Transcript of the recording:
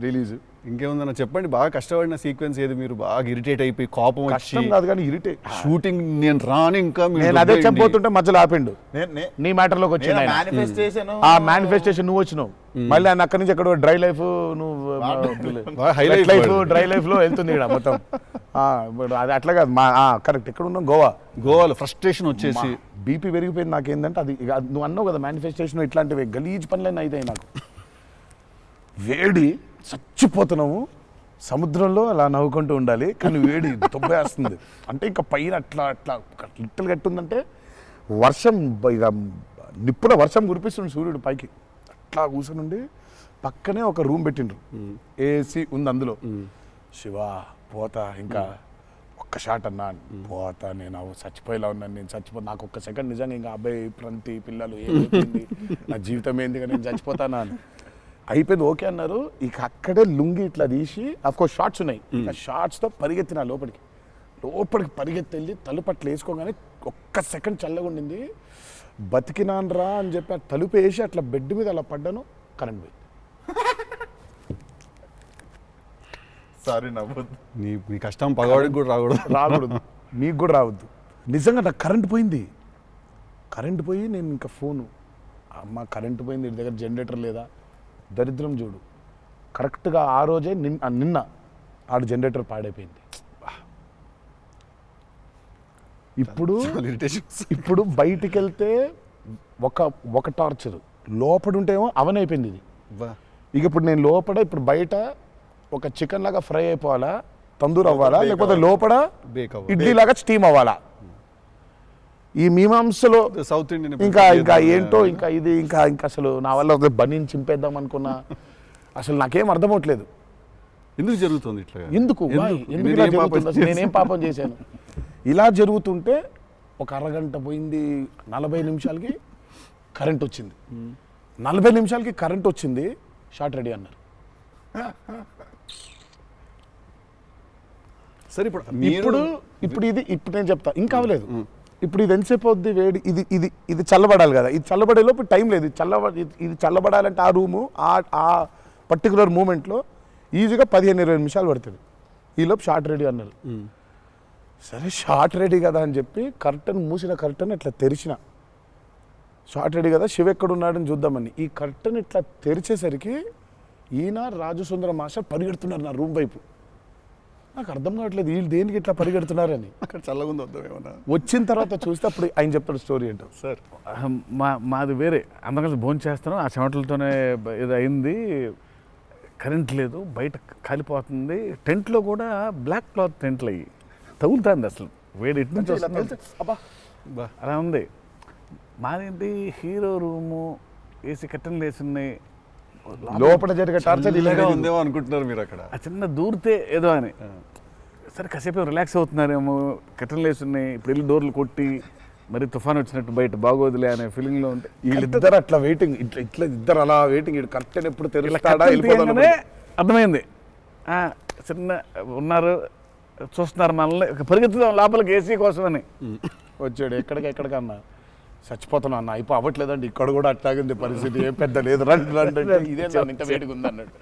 Release. ఇంకేముందన్నా చెప్పండి, బాగా కష్టపడిన సీక్వెన్స్ ఏది, మీరు బాగా ఇరిటేట్ అయిపోయి కోపం వచ్చి? కష్టం కాదు కానీ ఇరిటేట్. షూటింగ్ నేను రాను ఇంకా, నేను అదే చెప్పబోతుంటే మధ్యలో ఆపిండు. నీ మ్యాటర్లోకి వచ్చింది ఆ మేనిఫెస్టేషన్. నువ్వు వచ్చినావు మళ్ళీ ఆయన అక్కడి నుంచి ఎక్కడ డ్రై లైఫ్, నువ్వు హైలైట్ లైఫ్ డ్రై లైఫ్ లో వెళ్తుంది ఇక్కడ మొత్తం. అది అట్లా కాదు కరెక్ట్. ఎక్కడ ఉన్నాం? గోవాలో ఫ్రస్ట్రేషన్ వచ్చేసి బీపీ పెరిగిపోయింది నాకేందంటే. అది నువ్వు అన్నావు కదా మేనిఫెస్టేషన్, ఇట్లాంటివి గలీజ్ పనులన్నీ అవుతాయి నాకు. వేడి చచ్చిపోతున్నాము, సముద్రంలో అలా నవ్వుకుంటూ ఉండాలి కానీ వేడి తొబ్బేస్తుంది. అంటే ఇంకా పైన అట్లా అట్లా లిట్టలు కట్టుందంటే వర్షం, ఇక నిప్పుల వర్షం కురిపిస్తుంది సూర్యుడు పైకి. అట్లా కూర్చొని పక్కనే ఒక రూమ్ పెట్టిండ్రు, ఏసీ ఉంది అందులో. శివా పోతా, ఇంకా ఒక్క షాట్ అన్నా పోతా, నేను చచ్చిపోయేలా ఉన్నాను, నేను నాకు ఒక్క సెకండ్ నిజంగా ఇంకా అబ్బాయి ప్రంతి పిల్లలు ఏమైపోయింది, నా జీవితం ఏంది, నేను చచ్చిపోతానా అని అయిపోయింది. ఓకే అన్నారు. ఇక అక్కడే లుంగి ఇట్లా తీసి, అఫ్కోర్స్ షార్ట్స్ ఉన్నాయి, ఆ షార్ట్స్తో పరిగెత్తిన లోపలికి పరిగెత్తి వెళ్ళి తలుపు అట్లా వేసుకోగానే ఒక్క సెకండ్ చల్లగా ఉండింది. బతికినాన్రా అని చెప్పి ఆ తలుపు వేసి అట్లా బెడ్ మీద అలా పడ్డాను, కరెంట్ పోయింది. సారీ నవ్వద్దు, నీ కష్టం పగవాడికి కూడా రాకూడదు, మీకు కూడా రావద్దు. నిజంగా నాకు కరెంట్ పోయింది. కరెంట్ పోయి నేను ఇంకా ఫోను, అమ్మ కరెంట్ పోయింది, ఇంటి దగ్గర జనరేటర్ లేదా, దరిద్రం చూడు. కరెక్ట్గా ఆ రోజే నిన్న ఆడు జనరేటర్ పాడైపోయింది. ఇప్పుడు బయటికి వెళ్తే ఒక టార్చర్, లోపల ఉంటేమో అవనైపోయింది ఇది. ఇక ఇప్పుడు నేను లోపల, ఇప్పుడు బయట ఒక చికెన్ లాగా ఫ్రై అయిపోవాలా, తందూరు అవ్వాలా, లేకపోతే లోపల ఇడ్లీ లాగా స్టీమ్ అవ్వాలా. ఈ మీమాంసలో సౌత్ ఇండియన్ ఇంకా ఏంటో ఇంకా ఇది ఇంకా అసలు నా వల్ల బనీని చింపేద్దాం అనుకున్నా. అసలు నాకేం అర్థమవట్లేదు ఎందుకు జరుగుతుంది ఇట్లా, ఎందుకు ఇలా జరుగుతుంది, అసలు నేనేం పాపం చేశాను. ఇలా జరుగుతుంటే ఒక అరగంట పోయింది, 40 నిమిషాలకి కరెంట్ వచ్చింది. 40 నిమిషాలకి కరెంట్ వచ్చింది, షార్ట్ రెడీ అన్నారు. సరే ఇప్పుడు నేను చెప్తా, ఇంకా అవ్వలేదు. ఇప్పుడు ఇది ఎంతసేపు అవుద్ది వేడి, ఇది చల్లబడాలి కదా, ఇది చల్లబడేలోపు టైం లేదు. ఇది చల్లబడాలంటే ఆ రూము ఆ పర్టికులర్ మూమెంట్లో ఈజీగా 15-20 నిమిషాలు పడుతుంది. ఈలోపు షార్ట్ రెడీ అన్నారు. సరే షార్ట్ రెడీ కదా అని చెప్పి మూసిన కర్టన్ ఇట్లా తెరిచిన, షార్ట్ రెడీ కదా శివ ఎక్కడున్నాడని చూద్దామని. ఈ కర్టన్ ఇట్లా తెరిచేసరికి ఈయన రాజు సుందరం మాస్టర్ పరిగెడుతున్నారు నా రూమ్ వైపు. నాకు అర్థం కావట్లేదు వీళ్ళు దేనికి ఇట్లా పరిగెడుతున్నారని. అక్కడ చల్లగా ఉంది వద్దామేమన్నా. వచ్చిన తర్వాత చూస్తే అప్పుడు ఆయన చెప్తాడు స్టోరీ ఏంటో. సార్ మాది వేరే, అందరం కలిసి భోజనం చేస్తాను, ఆ చెమటలతోనే ఇది అయింది, కరెంట్ లేదు, బయట కాలిపోతుంది, టెంట్లో కూడా బ్లాక్ క్లాత్ టెంట్లు అయ్యి తగులుతుంది, అసలు వేడి ఇటు నుంచి వస్తుంది, అలా ఉంది. మాదేంటి హీరో రూము, ఏసీ కట్టెలు వేసి ఉన్నాయి, లోపల జరిగే టార్చర్ ఇలాగా ఉందేమో అనుకుంటున్నారు మీరు అక్కడ. ఆ చిన్న దూరితే ఏదో అని. సరే కాసేపు రిలాక్స్ అవుతున్నారేమో, కట్టెలు వేస్తున్నాయి, ఇప్పుడు వెళ్ళి డోర్లు కొట్టి మరి తుఫాన్ వచ్చినట్టు బయట బాగోదులే అనే ఫీలింగ్లో ఉంటే వీళ్ళిద్దరు అట్లా వెయిటింగ్, ఇట్లా ఇద్దరు అలా వెయిటింగ్, కర్టెన్ ఎప్పుడు తెరుస్తాడా అర్థమైంది. చిన్న ఉన్నారు, చూస్తున్నారు మనల్ని, పరిగెత్తుదాం లోపలికి ఏసీ కోసమని. వచ్చాడు ఎక్కడికన్నా, చచ్చిపోతున్నా అన్న, అవ్వట్లేదండి, ఇక్కడ కూడా అట్లాగింది పరిస్థితి, ఏం పెద్ద లేదు, రండి ఇదే ఇంత వేడిగా ఉంది అన్నాడు.